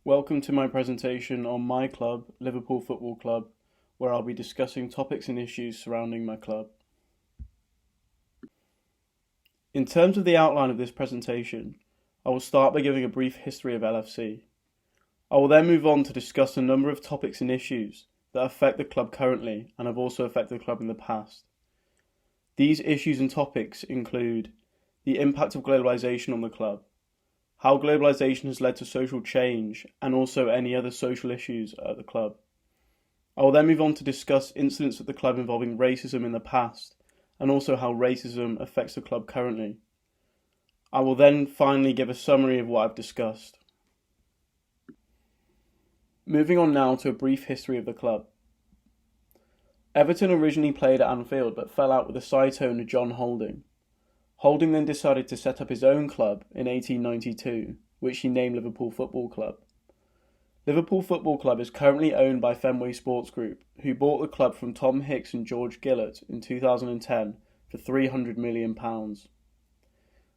Welcome to my presentation on my club, Liverpool Football Club, where I'll be discussing topics and issues surrounding my club. In terms of the outline of this presentation, I will start by giving a brief history of LFC. I will then move on to discuss a number of topics and issues that affect the club currently and have also affected the club in the past. These issues and topics include the impact of globalisation on the club, how globalisation has led to social change, and also any other social issues at the club. I will then move on to discuss incidents at the club involving racism in the past, and also how racism affects the club currently. I will then finally give a summary of what I've discussed. Moving on now to a brief history of the club. Everton originally played at Anfield but fell out with the site owner John Holding. Holding then decided to set up his own club in 1892, which he named Liverpool Football Club. Liverpool Football Club is currently owned by Fenway Sports Group, who bought the club from Tom Hicks and George Gillett in 2010 for £300 million.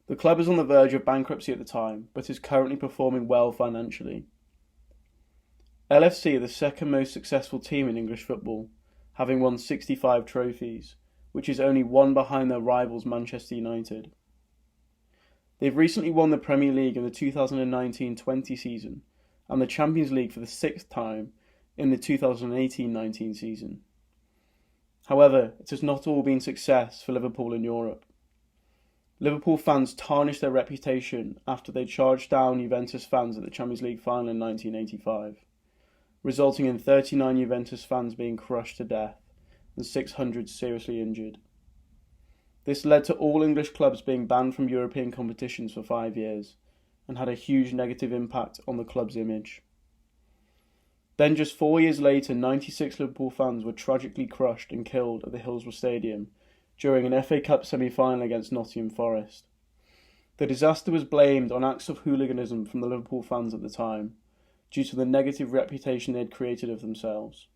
The club is on the verge of bankruptcy at the time, but is currently performing well financially. LFC are the second most successful team in English football, having won 65 trophies, which is only one behind their rivals Manchester United. They've recently won the Premier League in the 2019-20 season and the Champions League for the sixth time in the 2018-19 season. However, it has not all been success for Liverpool in Europe. Liverpool fans tarnished their reputation after they charged down Juventus fans at the Champions League final in 1985, resulting in 39 Juventus fans being crushed to death and 600 seriously injured. This led to all English clubs being banned from European competitions for 5 years and had a huge negative impact on the club's image. Then just 4 years later, 96 Liverpool fans were tragically crushed and killed at the Hillsborough Stadium during an FA Cup semi-final against Nottingham Forest. The disaster was blamed on acts of hooliganism from the Liverpool fans at the time, due to the negative reputation they had created of themselves.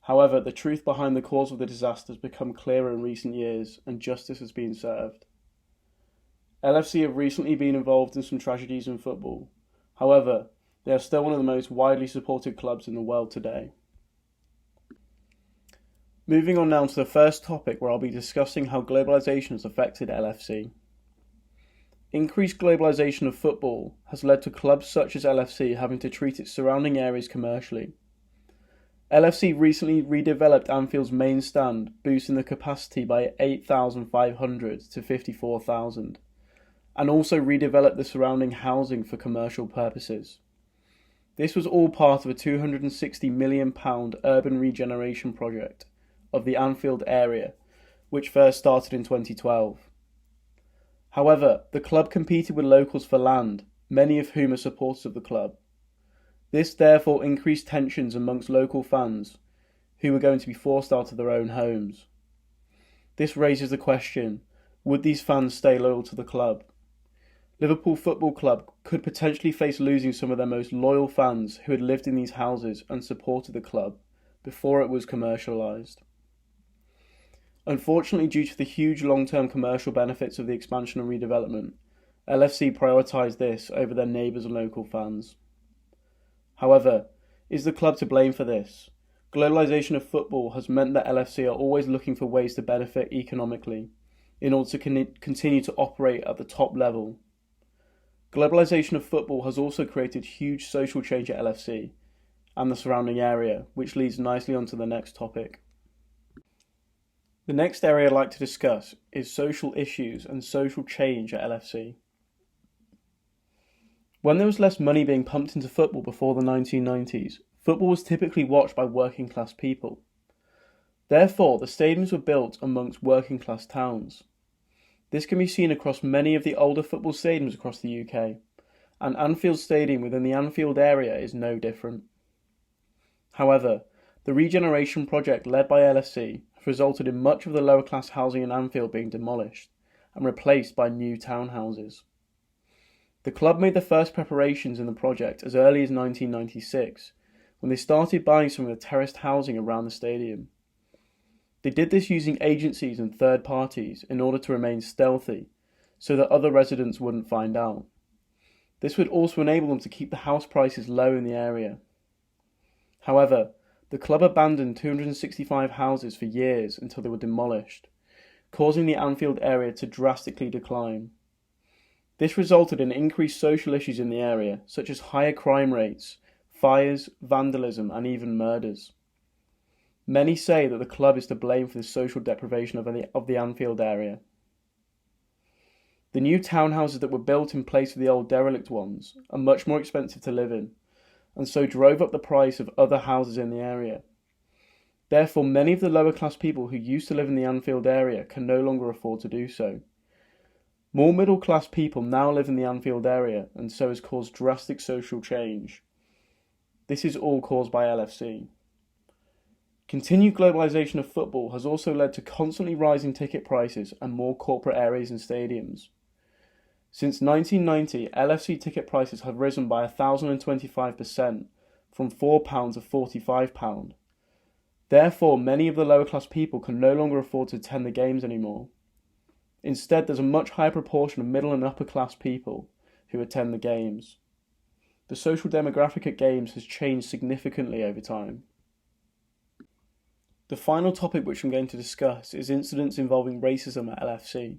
However, the truth behind the cause of the disaster has become clearer in recent years, and justice has been served. LFC have recently been involved in some tragedies in football. However, they are still one of the most widely supported clubs in the world today. Moving on now to the first topic, where I'll be discussing how globalisation has affected LFC. Increased globalisation of football has led to clubs such as LFC having to treat its surrounding areas commercially. LFC recently redeveloped Anfield's main stand, boosting the capacity by 8,500 to 54,000, and also redeveloped the surrounding housing for commercial purposes. This was all part of a £260 million urban regeneration project of the Anfield area, which first started in 2012. However, the club competed with locals for land, many of whom are supporters of the club. This therefore increased tensions amongst local fans, who were going to be forced out of their own homes. This raises the question, would these fans stay loyal to the club? Liverpool Football Club could potentially face losing some of their most loyal fans who had lived in these houses and supported the club before it was commercialised. Unfortunately, due to the huge long-term commercial benefits of the expansion and redevelopment, LFC prioritised this over their neighbours and local fans. However, is the club to blame for this? Globalisation of football has meant that LFC are always looking for ways to benefit economically in order to continue to operate at the top level. Globalisation of football has also created huge social change at LFC and the surrounding area, which leads nicely onto the next topic. The next area I'd like to discuss is social issues and social change at LFC. When there was less money being pumped into football before the 1990s, football was typically watched by working class people. Therefore, the stadiums were built amongst working class towns. This can be seen across many of the older football stadiums across the UK, and Anfield Stadium within the Anfield area is no different. However, the regeneration project led by LFC has resulted in much of the lower class housing in Anfield being demolished and replaced by new townhouses. The club made the first preparations in the project as early as 1996, when they started buying some of the terraced housing around the stadium. They did this using agencies and third parties in order to remain stealthy, so that other residents wouldn't find out. This would also enable them to keep the house prices low in the area. However, the club abandoned 265 houses for years until they were demolished, causing the Anfield area to drastically decline. This resulted in increased social issues in the area, such as higher crime rates, fires, vandalism, and even murders. Many say that the club is to blame for the social deprivation of the Anfield area. The new townhouses that were built in place of the old derelict ones are much more expensive to live in, and so drove up the price of other houses in the area. Therefore, many of the lower class people who used to live in the Anfield area can no longer afford to do so. More middle class people now live in the Anfield area, and so has caused drastic social change. This is all caused by LFC. Continued globalisation of football has also led to constantly rising ticket prices and more corporate areas and stadiums. Since 1990, LFC ticket prices have risen by 1,025%, from £4 to £45. Therefore, many of the lower class people can no longer afford to attend the games anymore. Instead, there's a much higher proportion of middle and upper class people who attend the games. The social demographic at games has changed significantly over time. The final topic which I'm going to discuss is incidents involving racism at LFC.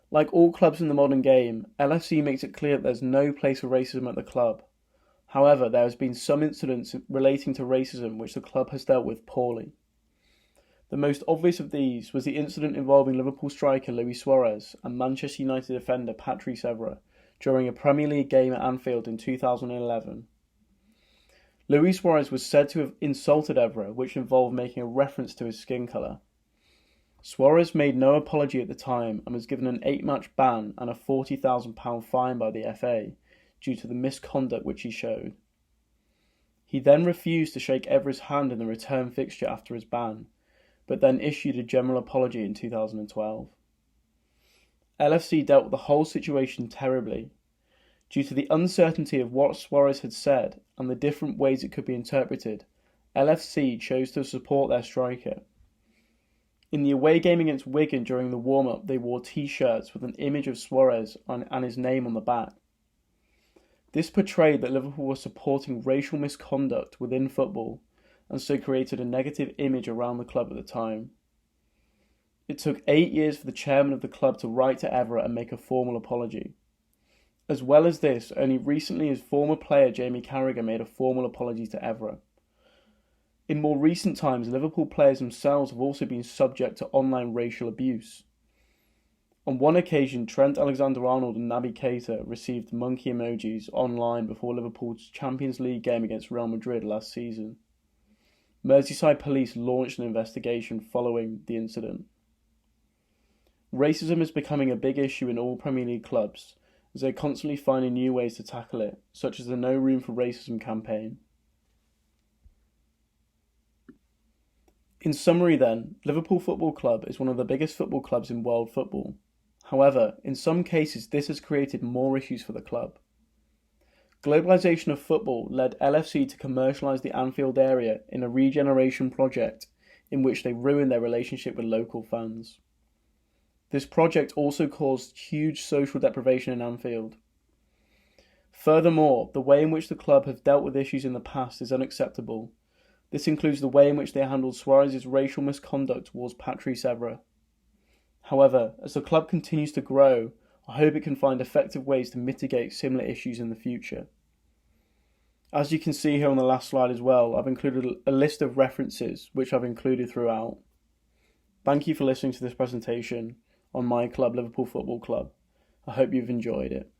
Like all clubs in the modern game, LFC makes it clear that there's no place for racism at the club. However, there has been some incidents relating to racism which the club has dealt with poorly. The most obvious of these was the incident involving Liverpool striker Luis Suarez and Manchester United defender Patrice Evra during a Premier League game at Anfield in 2011. Luis Suarez was said to have insulted Evra, which involved making a reference to his skin colour. Suarez made no apology at the time and was given an 8-match ban and a £40,000 fine by the FA due to the misconduct which he showed. He then refused to shake Evra's hand in the return fixture after his ban, but then issued a general apology in 2012. LFC dealt with the whole situation terribly. Due to the uncertainty of what Suarez had said and the different ways it could be interpreted, LFC chose to support their striker. In the away game against Wigan during the warm-up, they wore t-shirts with an image of Suarez and his name on the back. This portrayed that Liverpool was supporting racial misconduct within football, and so created a negative image around the club at the time. It took 8 years for the chairman of the club to write to Evra and make a formal apology. As well as this, only recently has former player Jamie Carragher made a formal apology to Evra. In more recent times, Liverpool players themselves have also been subject to online racial abuse. On one occasion, Trent Alexander-Arnold and Naby Keita received monkey emojis online before Liverpool's Champions League game against Real Madrid last season. Merseyside police launched an investigation following the incident. Racism is becoming a big issue in all Premier League clubs, as they're constantly finding new ways to tackle it, such as the No Room for Racism campaign. In summary then, Liverpool Football Club is one of the biggest football clubs in world football. However, in some cases this has created more issues for the club. Globalisation of football led LFC to commercialise the Anfield area in a regeneration project in which they ruined their relationship with local fans. This project also caused huge social deprivation in Anfield. Furthermore, the way in which the club have dealt with issues in the past is unacceptable. This includes the way in which they handled Suarez's racial misconduct towards Patrice Evra. However, as the club continues to grow, I hope it can find effective ways to mitigate similar issues in the future. As you can see here on the last slide as well, I've included a list of references which I've included throughout. Thank you for listening to this presentation on my club, Liverpool Football Club. I hope you've enjoyed it.